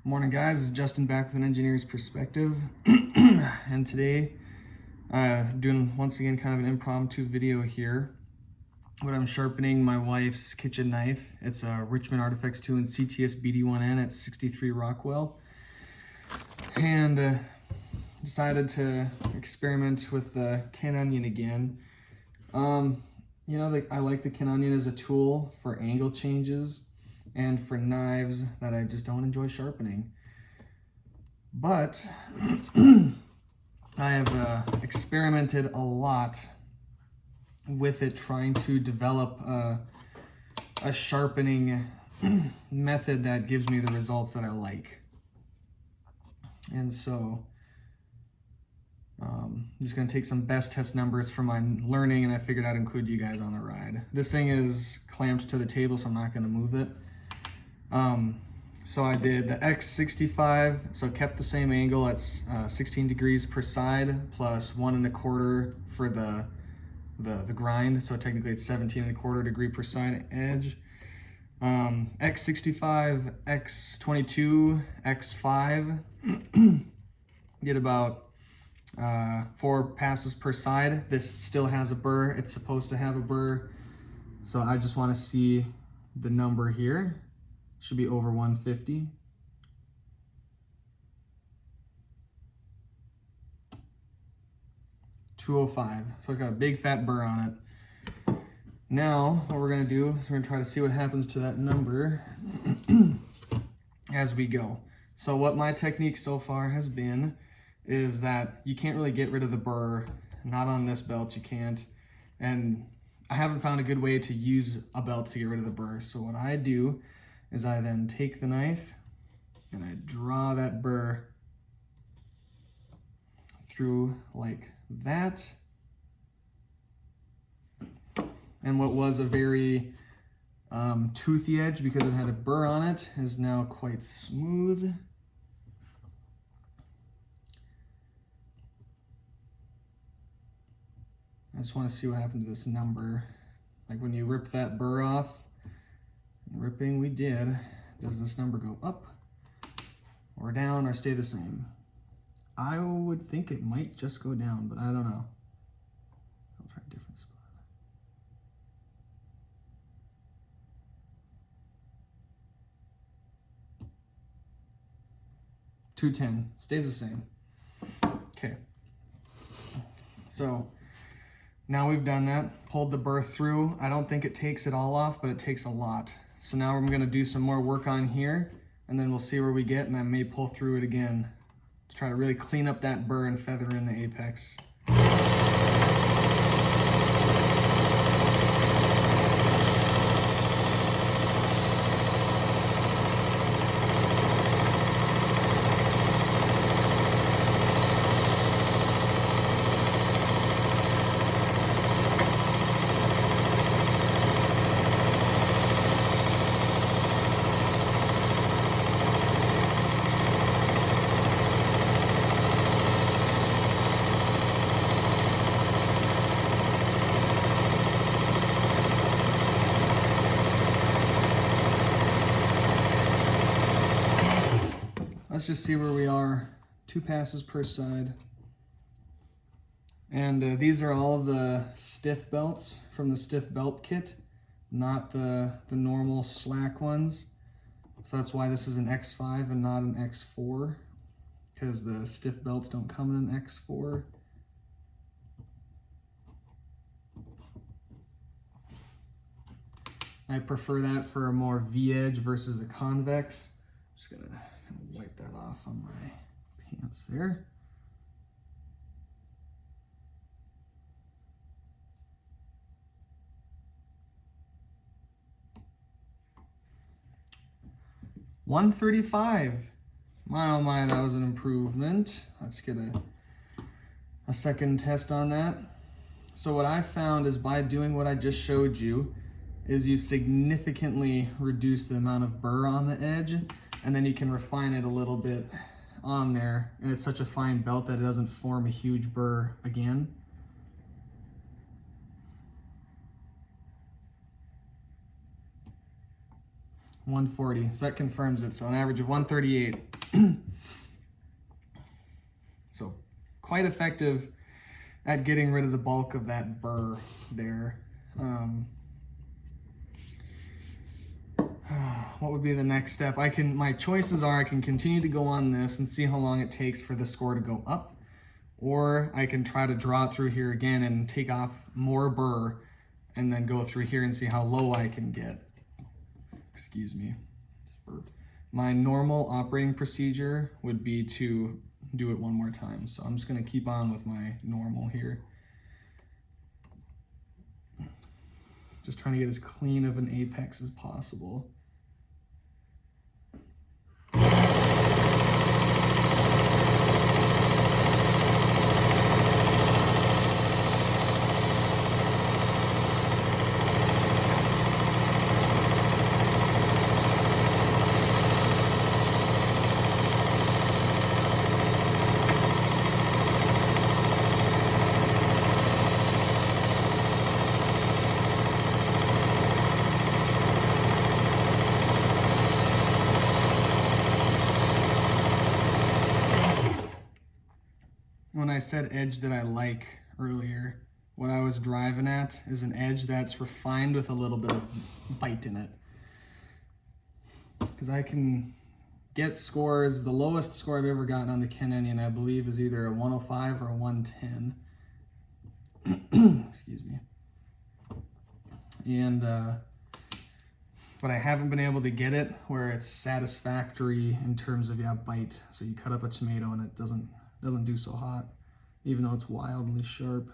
Morning guys, it's Justin back with an engineer's perspective. And today doing once again kind of an impromptu video here. But I'm sharpening my wife's kitchen knife. It's a Richmond Artifacts 2 and CTS-BD1N at 63 Rockwell. And decided to experiment with the Ken Onion again. You know, I like the Ken Onion as a tool for angle changes and for knives that I just don't enjoy sharpening. But I have experimented a lot with it, trying to develop a sharpening method that gives me the results that I like. And so I'm just going to take some best test numbers from my learning, and I figured I'd include you guys on the ride. This thing is clamped to the table, so I'm not going to move it. So I did the X65, so kept the same angle at 16 degrees per side, plus 1 1/4 for the grind, so technically it's 17 1/4 degree per side edge. X65, X22, X5, get about 4 passes per side. This still has a burr. It's supposed to have a burr, so I just want to see the number here. Should be over 150. .205. So it's got a big fat burr on it. Now what we're going to do is we're going to try to see what happens to that number as we go. So what my technique so far has been is that you can't really get rid of the burr. Not on this belt, you can't. And I haven't found a good way to use a belt to get rid of the burr. So what I do is I then take the knife and I draw that burr through like that. And what was a very toothy edge, because it had a burr on it, is now quite smooth. I just want to see what happened to this number. Like when you rip that burr off, ripping we did, does this number go up or down or stay the same? I would think it might just go down, but I don't know. I'll try a different spot. .210 stays the same. Okay, so now we've done that, pulled the burr through. I don't think it takes it all off, but it takes a lot. So now we're going to do some more work on here, and then we'll see where we get, and I may pull through it again to try to really clean up that burr and feather in the apex. Let's just see where we are. 2 passes per side. And these are all the stiff belts from the stiff belt kit, not the normal slack ones. So that's why this is an X5 and not an X4, because the stiff belts don't come in an X4. I prefer that for a more V-edge versus the convex. Just gonna wipe that off on my pants there. .135. My oh my, that was an improvement. Let's get a second test on that. So what I found is by doing what I just showed you is you significantly reduce the amount of burr on the edge, and then you can refine it a little bit on there, and it's such a fine belt that it doesn't form a huge burr again. 140, so that confirms it. So an average of 138. So quite effective at getting rid of the bulk of that burr there. What would be the next step? My choices are I can continue to go on this and see how long it takes for the score to go up, or I can try to draw it through here again and take off more burr and then go through here and see how low I can get. Excuse me. My normal operating procedure would be to do it one more time. So I'm just going to keep on with my normal here. Just trying to get as clean of an apex as possible. When I said edge that I like earlier, what I was driving at is an edge that's refined with a little bit of bite in it. Because I can get scores, the lowest score I've ever gotten on the Ken Onion, I believe, is either a 105 or a 110. Excuse me. And, but I haven't been able to get it where it's satisfactory in terms of, bite. So you cut up a tomato and it doesn't do so hot, even though it's wildly sharp.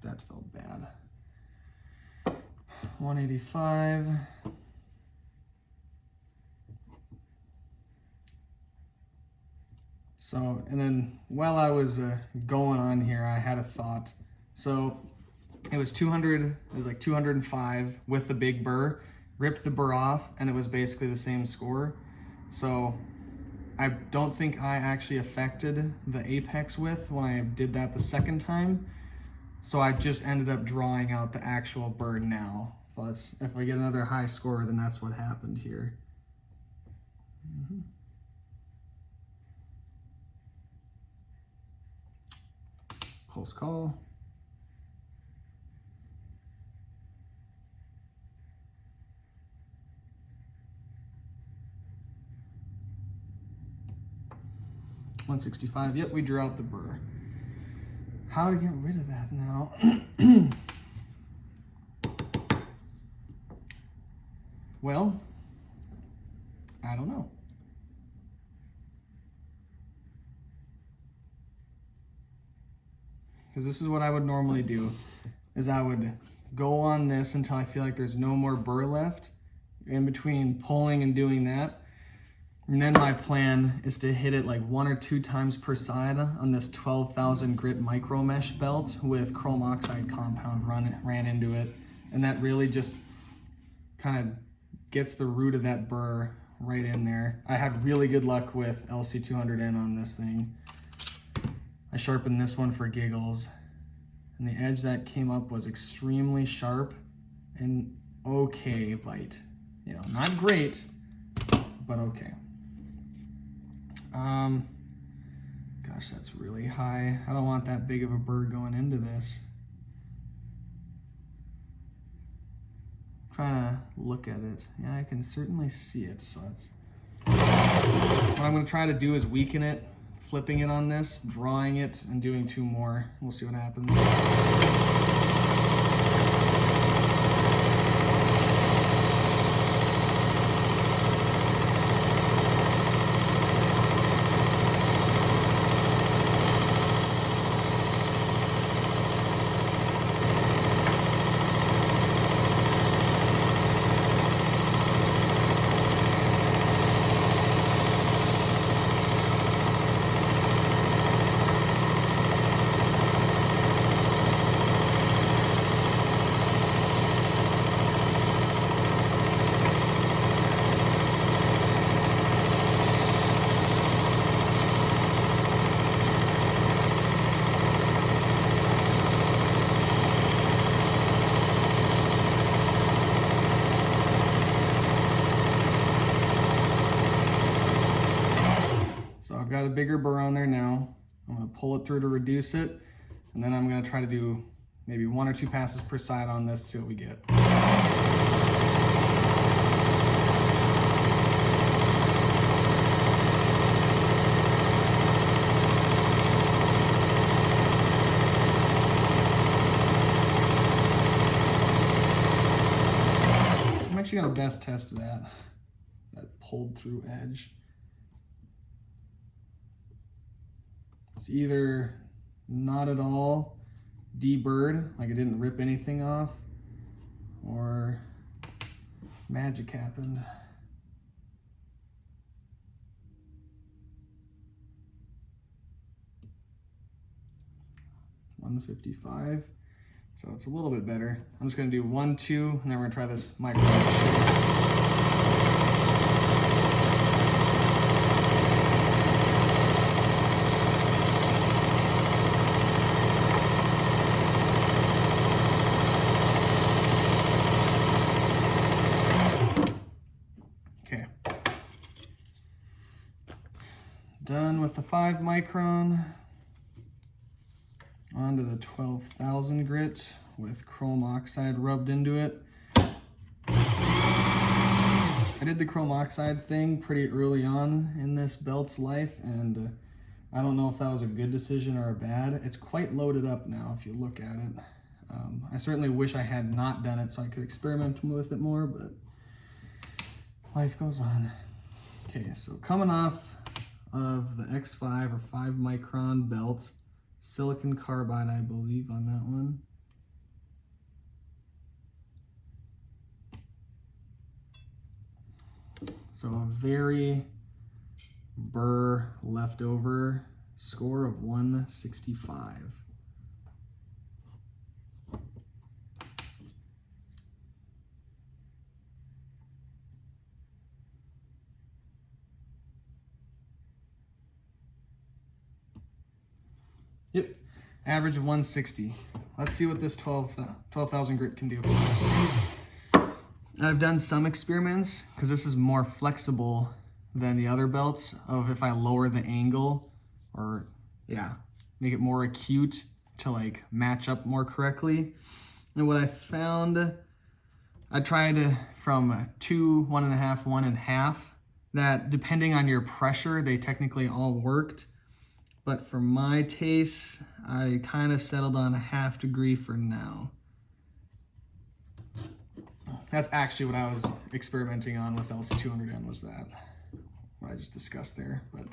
That felt bad. 185. So, and then while I was going on here, I had a thought. So it was 200, it was like 205 with the big burr, ripped the burr off, and it was basically the same score. So I don't think I actually affected the apex width when I did that the second time. So I just ended up drawing out the actual burr now. But if I get another high score, then that's what happened here. Close call. $165. Yep, we drew out the burr. How to get rid of that now? Well, I don't know. Because this is what I would normally do, is I would go on this until I feel like there's no more burr left. In between pulling and doing that, and then my plan is to hit it like 1 or 2 times per side on this 12,000 grit micromesh belt with chrome oxide compound ran into it. And that really just kind of gets the root of that burr right in there. I had really good luck with LC200N on this thing. I sharpened this one for giggles, and the edge that came up was extremely sharp and okay bite. You know, not great, but okay. Gosh, that's really high. I don't want that big of a burr going into this. I'm trying to look at it. Yeah, I can certainly see it, so it's... What I'm going to try to do is weaken it, flipping it on this, drawing it, and doing 2 more. We'll see what happens. got a bigger burr on there now. I'm gonna pull it through to reduce it, and then I'm gonna try to do maybe 1 or 2 passes per side on this, see what we get. I'm actually gonna best test that pulled through edge. It's either not at all deburred, like it didn't rip anything off, or magic happened. $155, so it's a little bit better. I'm just gonna do 1, 2, and then we're gonna try this micromesh. Okay. Done with the 5 micron. Onto the 12,000 grit with chrome oxide rubbed into it. I did the chrome oxide thing pretty early on in this belt's life, and I don't know if that was a good decision or a bad. It's quite loaded up now if you look at it. I certainly wish I had not done it so I could experiment with it more, but life goes on. Okay, so coming off of the X5 or 5 micron belt, silicon carbide, I believe, on that one. So a very burr leftover score of 165. Yep, average of 160. Let's see what this 12,000 grit can do for us. I've done some experiments, because this is more flexible than the other belts, of if I lower the angle, or yeah, make it more acute to like match up more correctly. And what I found, I tried from 2, 1.5, 1.5, that depending on your pressure, they technically all worked. But for my taste, I kind of settled on 1/2 degree for now. That's actually what I was experimenting on with LC200N, was that, what I just discussed there. But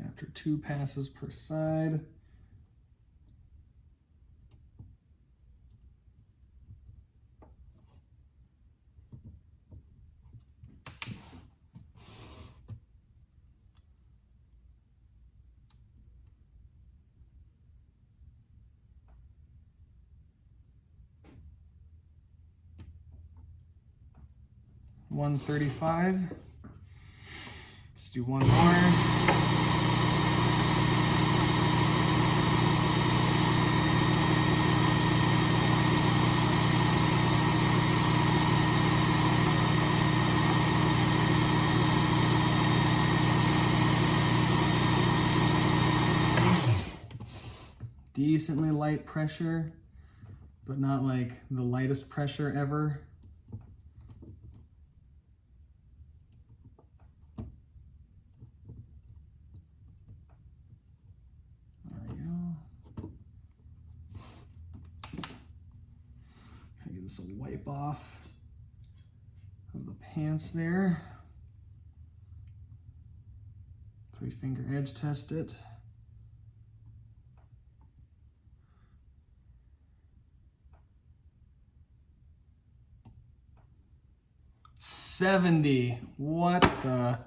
after 2 passes per side. $135. Let's do one more. Decently light pressure, but not like the lightest pressure ever. There we go. Get this a wipe off of the pants there. 3-finger edge test it. $70. What the?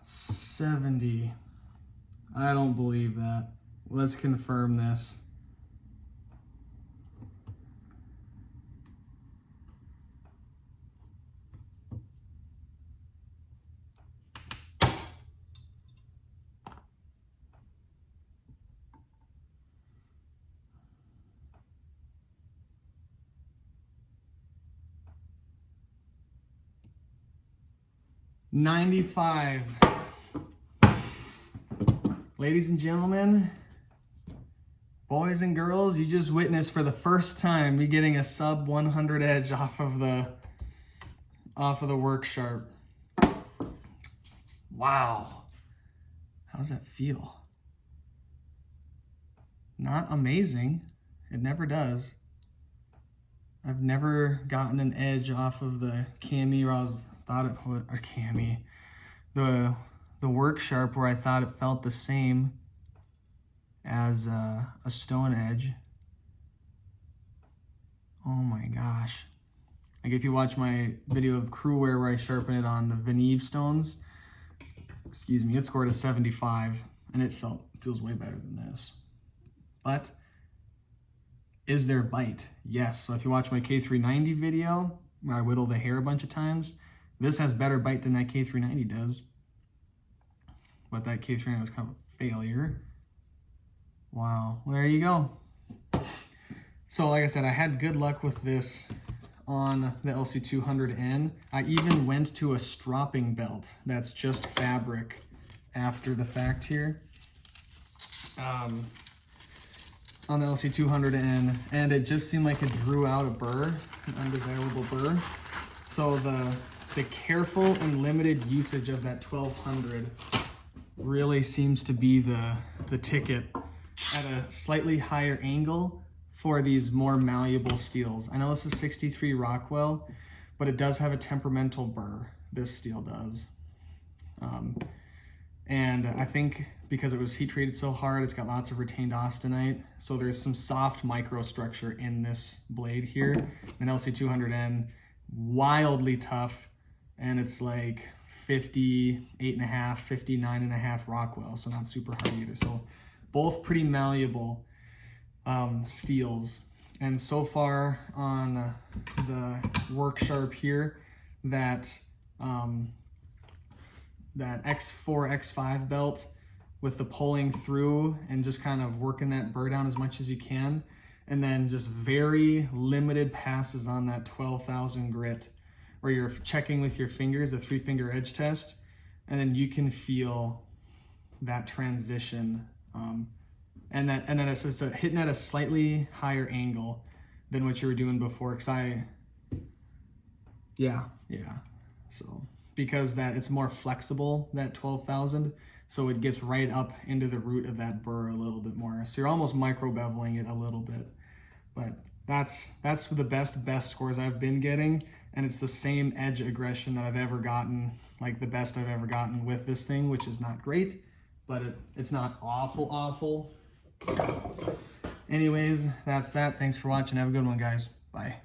70. I don't believe that. Let's confirm this. $95. Ladies and gentlemen, boys and girls, you just witnessed for the first time me getting a sub 100 edge off of the work sharp. Wow. How does that feel? Not amazing. It never does. I've never gotten an edge off of the cami where the work sharp where I thought it felt the same as a stone edge. Oh my gosh. Like if you watch my video of crewware where I sharpen it on the Veneve stones, excuse me, it scored a 75 and it feels way better than this. But is there bite? Yes. So if you watch my K390 video where I whittle the hair a bunch of times, this has better bite than that K390 does. But that K390 was kind of a failure. Wow, well, there you go. So like I said, I had good luck with this on the LC200N. I even went to a stropping belt that's just fabric after the fact here. On the LC200N, and it just seemed like it drew out a burr, an undesirable burr. So the careful and limited usage of that 1200 really seems to be the ticket at a slightly higher angle for these more malleable steels. I know this is 63 Rockwell, but it does have a temperamental burr. This steel does. And I think because it was heat treated so hard, it's got lots of retained austenite. So there's some soft microstructure in this blade here. An LC200N, wildly tough. And it's like 58.5, 59.5 Rockwell, so not super hard either. So both pretty malleable steels. And so far on the work sharp here, that X4, X5 belt with the pulling through and just kind of working that burr down as much as you can, and then just very limited passes on that 12,000 grit, where you're checking with your fingers, the 3-finger edge test, and then you can feel that transition. And then it's hitting at a slightly higher angle than what you were doing before. So because it's more flexible, that 12,000, so it gets right up into the root of that burr a little bit more. So you're almost micro beveling it a little bit, but that's the best scores I've been getting. And it's the same edge aggression that I've ever gotten, like the best I've ever gotten with this thing, which is not great, but it's not awful. So anyways, that's that. Thanks for watching. Have a good one, guys. Bye.